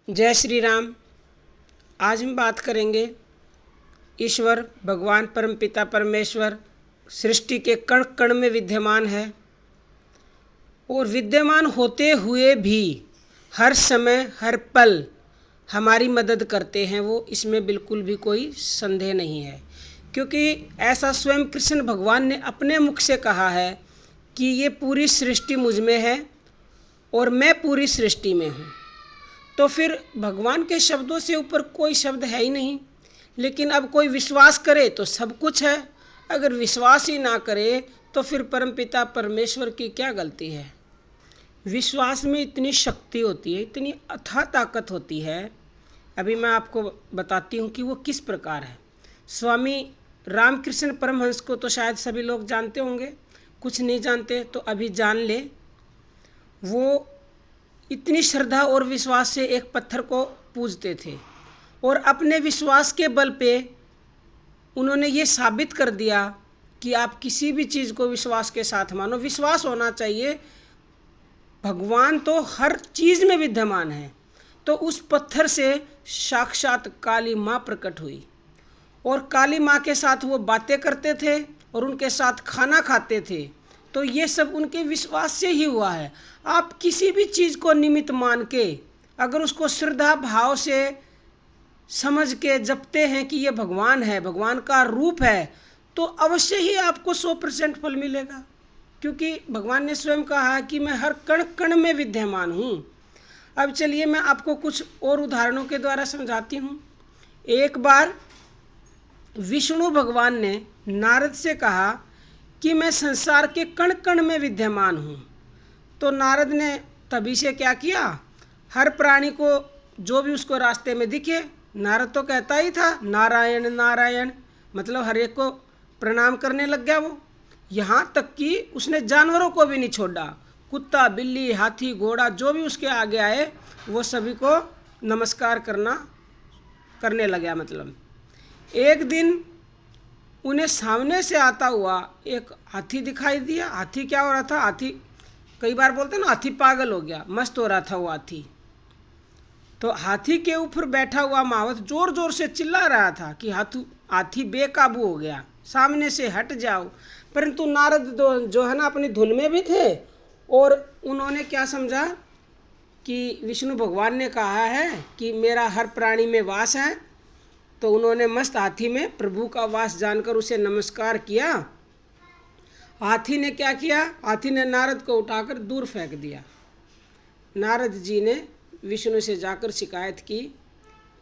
जय श्री राम। आज हम बात करेंगे ईश्वर भगवान परमपिता परमेश्वर सृष्टि के कण कण में विद्यमान है और विद्यमान होते हुए भी हर समय हर पल हमारी मदद करते हैं वो, इसमें बिल्कुल भी कोई संदेह नहीं है। क्योंकि ऐसा स्वयं कृष्ण भगवान ने अपने मुख से कहा है कि ये पूरी सृष्टि मुझ में है और मैं पूरी सृष्टि में हूँ। तो फिर भगवान के शब्दों से ऊपर कोई शब्द है ही नहीं। लेकिन अब कोई विश्वास करे तो सब कुछ है, अगर विश्वास ही ना करे तो फिर परमपिता परमेश्वर की क्या गलती है। विश्वास में इतनी शक्ति होती है, इतनी अथाह ताकत होती है। अभी मैं आपको बताती हूँ कि वो किस प्रकार है। स्वामी रामकृष्ण परमहंस को तो शायद सभी लोग जानते होंगे, कुछ नहीं जानते तो अभी जान ले। वो इतनी श्रद्धा और विश्वास से एक पत्थर को पूजते थे और अपने विश्वास के बल पे उन्होंने ये साबित कर दिया कि आप किसी भी चीज़ को विश्वास के साथ मानो। विश्वास होना चाहिए, भगवान तो हर चीज़ में विद्यमान है। तो उस पत्थर से साक्षात काली माँ प्रकट हुई और काली माँ के साथ वो बातें करते थे और उनके साथ खाना खाते थे। तो ये सब उनके विश्वास से ही हुआ है। आप किसी भी चीज़ को निमित्त मान के अगर उसको श्रद्धा भाव से समझ के जपते हैं कि ये भगवान है, भगवान का रूप है, तो अवश्य ही आपको 100% फल मिलेगा। क्योंकि भगवान ने स्वयं कहा कि मैं हर कण कण में विद्यमान हूँ। अब चलिए मैं आपको कुछ और उदाहरणों के द्वारा समझाती हूँ। एक बार विष्णु भगवान ने नारद से कहा कि मैं संसार के कण कण में विद्यमान हूँ। तो नारद ने तभी से क्या किया, हर प्राणी को जो भी उसको रास्ते में दिखे, नारद तो कहता ही था नारायण नारायण, मतलब हर एक को प्रणाम करने लग गया वो। यहाँ तक कि उसने जानवरों को भी नहीं छोड़ा, कुत्ता बिल्ली हाथी घोड़ा जो भी उसके आगे आए वो सभी को नमस्कार करने लग गया। मतलब एक दिन उन्हें सामने से आता हुआ एक हाथी दिखाई दिया। हाथी क्या हो रहा था, हाथी कई बार बोलते हैं ना हाथी पागल हो गया, मस्त हो रहा था वो हाथी। तो हाथी के ऊपर बैठा हुआ महावत जोर जोर से चिल्ला रहा था कि हाथी बेकाबू हो गया, सामने से हट जाओ। परंतु नारद जो है ना अपनी धुन में भी थे और उन्होंने क्या समझा कि विष्णु भगवान ने कहा है कि मेरा हर प्राणी में वास है। तो उन्होंने मस्त हाथी में प्रभु का वास जानकर उसे नमस्कार किया। हाथी ने क्या किया, हाथी ने नारद को उठाकर दूर फेंक दिया। नारद जी ने विष्णु से जाकर शिकायत की,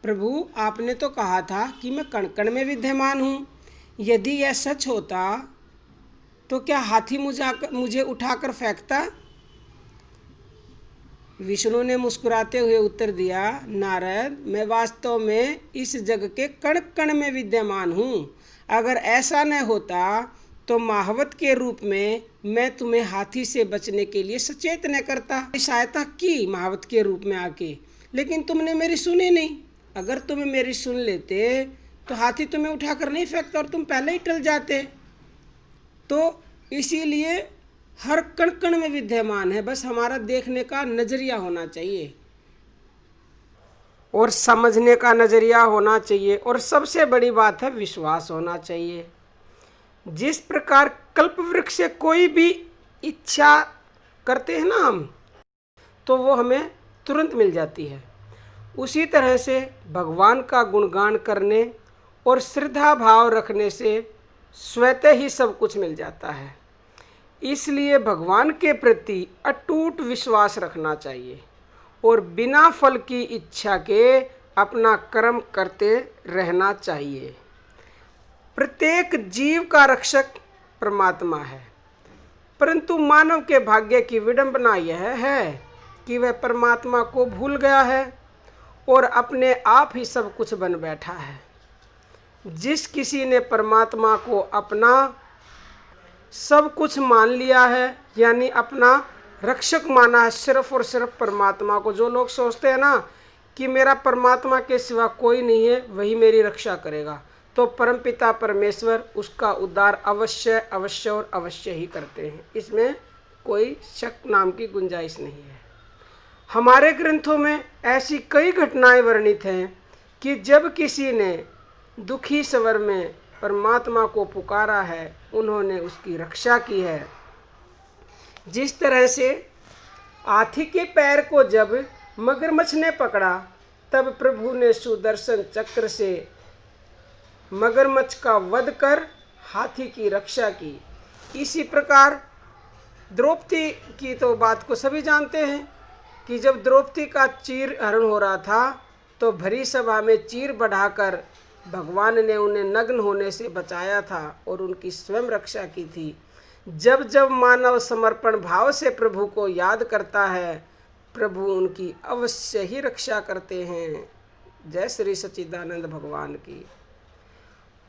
प्रभु आपने तो कहा था कि मैं कण कण में विद्यमान हूँ। यदि यह सच होता तो क्या हाथी मुझे उठाकर फेंकता। विष्णु ने मुस्कुराते हुए उत्तर दिया, नारद मैं वास्तव में इस जग के कण कण में विद्यमान हूँ। अगर ऐसा न होता तो महावत के रूप में मैं तुम्हें हाथी से बचने के लिए सचेत न करता, सहायता की महावत के रूप में आके, लेकिन तुमने मेरी सुनी नहीं। अगर तुम मेरी सुन लेते तो हाथी तुम्हें उठाकर नहीं फेंकता और तुम पहले ही टल जाते। तो इसीलिए हर कण कण में विद्यमान है, बस हमारा देखने का नजरिया होना चाहिए और समझने का नजरिया होना चाहिए, और सबसे बड़ी बात है विश्वास होना चाहिए। जिस प्रकार कल्प वृक्ष से कोई भी इच्छा करते हैं ना हम, तो वो हमें तुरंत मिल जाती है। उसी तरह से भगवान का गुणगान करने और श्रद्धा भाव रखने से स्वतः ही सब कुछ मिल जाता है। इसलिए भगवान के प्रति अटूट विश्वास रखना चाहिए और बिना फल की इच्छा के अपना कर्म करते रहना चाहिए। प्रत्येक जीव का रक्षक परमात्मा है, परंतु मानव के भाग्य की विडंबना यह है कि वह परमात्मा को भूल गया है और अपने आप ही सब कुछ बन बैठा है। जिस किसी ने परमात्मा को अपना सब कुछ मान लिया है, यानी अपना रक्षक माना है, सिर्फ और सिर्फ परमात्मा को। जो लोग सोचते हैं ना कि मेरा परमात्मा के सिवा कोई नहीं है, वही मेरी रक्षा करेगा, तो परमपिता परमेश्वर उसका उद्धार अवश्य अवश्य और अवश्य ही करते हैं। इसमें कोई शक नाम की गुंजाइश नहीं है। हमारे ग्रंथों में ऐसी कई घटनाएं वर्णित हैं कि जब किसी ने दुखी स्वर में परमात्मा को पुकारा है, उन्होंने उसकी रक्षा की है। जिस तरह से हाथी के पैर को जब मगरमच्छ ने पकड़ा, तब प्रभु ने सुदर्शन चक्र से मगरमच्छ का वध कर हाथी की रक्षा की। इसी प्रकार द्रौपदी की तो बात को सभी जानते हैं कि जब द्रौपदी का चीर हरण हो रहा था, तो भरी सभा में चीर बढ़ाकर भगवान ने उन्हें नग्न होने से बचाया था और उनकी स्वयं रक्षा की थी। जब जब मानव समर्पण भाव से प्रभु को याद करता है, प्रभु उनकी अवश्य ही रक्षा करते हैं। जय श्री सच्चिदानंद भगवान की।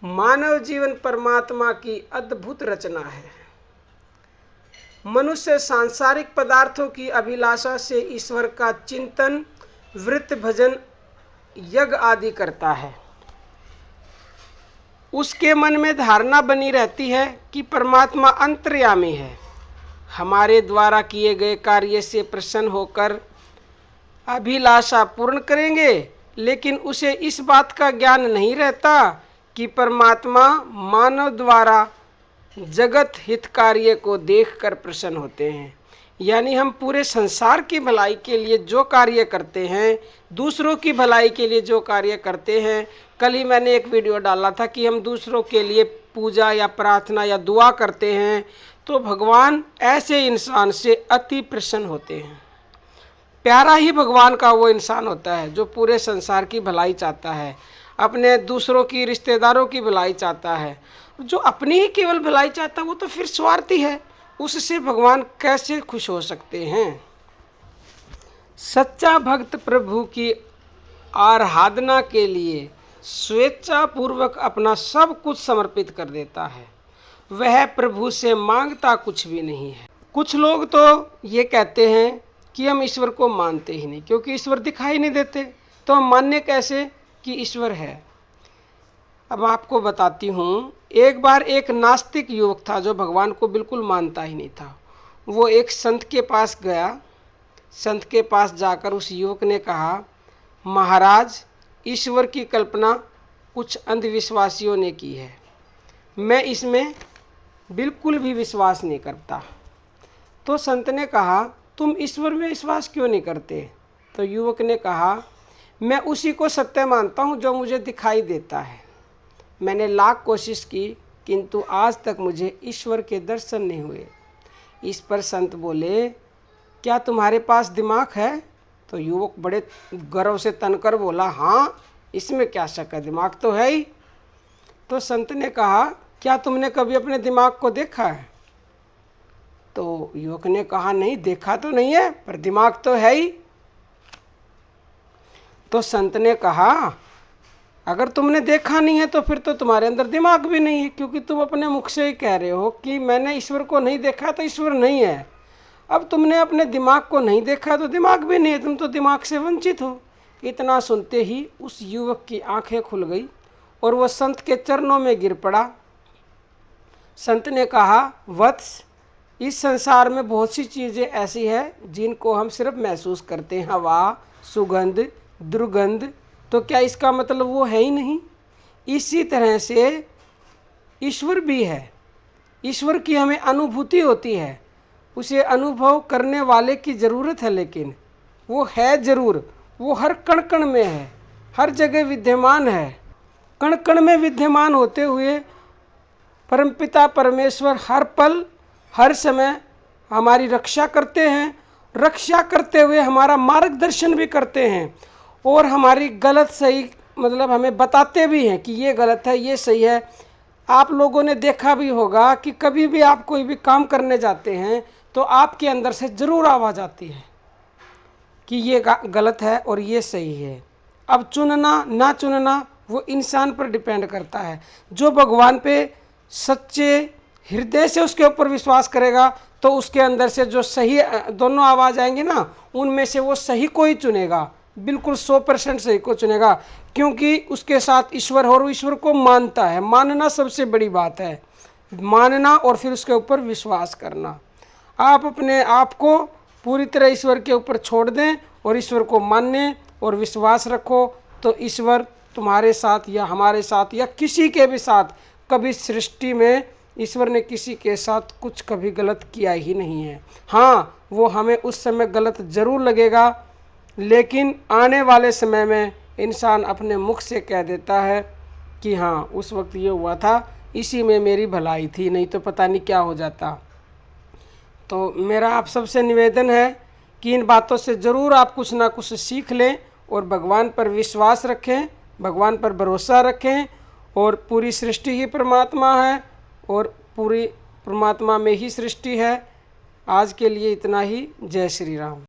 मानव जीवन परमात्मा की अद्भुत रचना है। मनुष्य सांसारिक पदार्थों की अभिलाषा से ईश्वर का चिंतन, व्रत, भजन, यज्ञ आदि करता है। उसके मन में धारणा बनी रहती है कि परमात्मा अंतर्यामी है, हमारे द्वारा किए गए कार्य से प्रसन्न होकर अभिलाषा पूर्ण करेंगे। लेकिन उसे इस बात का ज्ञान नहीं रहता कि परमात्मा मानव द्वारा जगत हित कार्य को देखकर प्रसन्न होते हैं। यानी हम पूरे संसार की भलाई के लिए जो कार्य करते हैं, दूसरों की भलाई के लिए जो कार्य करते हैं, कल ही मैंने एक वीडियो डाला था कि हम दूसरों के लिए पूजा या प्रार्थना या दुआ करते हैं, तो भगवान ऐसे इंसान से अति प्रसन्न होते हैं। प्यारा ही भगवान का वो इंसान होता है जो पूरे संसार की भलाई चाहता है, अपने दूसरों की, रिश्तेदारों की भलाई चाहता है। जो अपनी ही केवल भलाई चाहता है वो तो फिर स्वार्थी है, उससे भगवान कैसे खुश हो सकते हैं। सच्चा भक्त प्रभु की आराधना के लिए स्वेच्छा पूर्वक अपना सब कुछ समर्पित कर देता है। वह प्रभु से मांगता कुछ भी नहीं है। कुछ लोग तो ये कहते हैं कि हम ईश्वर को मानते ही नहीं, क्योंकि ईश्वर दिखाई नहीं देते, तो हम मानने कैसे कि ईश्वर है। अब आपको बताती हूँ, एक बार एक नास्तिक युवक था जो भगवान को बिल्कुल मानता ही नहीं था। वो एक संत के पास गया। संत के पास जाकर उस युवक ने कहा, महाराज, ईश्वर की कल्पना कुछ अंधविश्वासियों ने की है, मैं इसमें बिल्कुल भी विश्वास नहीं करता। तो संत ने कहा, तुम ईश्वर में विश्वास क्यों नहीं करते? तो युवक ने कहा, मैं उसी को सत्य मानता हूँ जो मुझे दिखाई देता है। मैंने लाख कोशिश की, किंतु आज तक मुझे ईश्वर के दर्शन नहीं हुए। इस पर संत बोले, क्या तुम्हारे पास दिमाग है? तो युवक बड़े गर्व से तनकर बोला, हाँ, इसमें क्या शक है, दिमाग तो है ही। तो संत ने कहा, क्या तुमने कभी अपने दिमाग को देखा है? तो युवक ने कहा, नहीं, देखा तो नहीं है, पर दिमाग तो है ही। तो संत ने कहा, अगर तुमने देखा नहीं है तो फिर तो तुम्हारे अंदर दिमाग भी नहीं है, क्योंकि तुम अपने मुख से ही कह रहे हो कि मैंने ईश्वर को नहीं देखा तो ईश्वर नहीं है। अब तुमने अपने दिमाग को नहीं देखा तो दिमाग भी नहीं है, तुम तो दिमाग से वंचित हो। इतना सुनते ही उस युवक की आंखें खुल गई और वह संत के चरणों में गिर पड़ा। संत ने कहा, वत्स, इस संसार में बहुत सी चीज़ें ऐसी हैं जिनको हम सिर्फ महसूस करते हैं, हवा, सुगंध, दुर्गंध, तो क्या इसका मतलब वो है ही नहीं? इसी तरह से ईश्वर भी है। ईश्वर की हमें अनुभूति होती है, उसे अनुभव करने वाले की ज़रूरत है, लेकिन वो है ज़रूर, वो हर कण कण में है, हर जगह विद्यमान है। कण कण में विद्यमान होते हुए परमपिता परमेश्वर हर पल हर समय हमारी रक्षा करते हैं, रक्षा करते हुए हमारा मार्गदर्शन भी करते हैं और हमारी गलत सही मतलब हमें बताते भी हैं कि ये गलत है, ये सही है। आप लोगों ने देखा भी होगा कि कभी भी आप कोई भी काम करने जाते हैं तो आपके अंदर से ज़रूर आवाज़ आती है कि ये गलत है और ये सही है। अब चुनना ना चुनना वो इंसान पर डिपेंड करता है। जो भगवान पे सच्चे हृदय से उसके ऊपर विश्वास करेगा तो उसके अंदर से जो सही दोनों आवाज़ आएंगे ना, उनमें से वो सही को ही चुनेगा, बिल्कुल 100% सही को चुनेगा, क्योंकि उसके साथ ईश्वर हो और ईश्वर को मानता है। मानना सबसे बड़ी बात है, मानना और फिर उसके ऊपर विश्वास करना। आप अपने आप को पूरी तरह ईश्वर के ऊपर छोड़ दें और ईश्वर को मानने और विश्वास रखो, तो ईश्वर तुम्हारे साथ या हमारे साथ या किसी के भी साथ, कभी सृष्टि में ईश्वर ने किसी के साथ कुछ कभी गलत किया ही नहीं है। हाँ, वो हमें उस समय गलत जरूर लगेगा, लेकिन आने वाले समय में इंसान अपने मुख से कह देता है कि हाँ, उस वक्त ये हुआ था, इसी में मेरी भलाई थी, नहीं तो पता नहीं क्या हो जाता। तो मेरा आप सबसे निवेदन है कि इन बातों से ज़रूर आप कुछ ना कुछ सीख लें और भगवान पर विश्वास रखें, भगवान पर भरोसा रखें, और पूरी सृष्टि ही परमात्मा है और पूरी परमात्मा में ही सृष्टि है। आज के लिए इतना ही। जय श्री राम।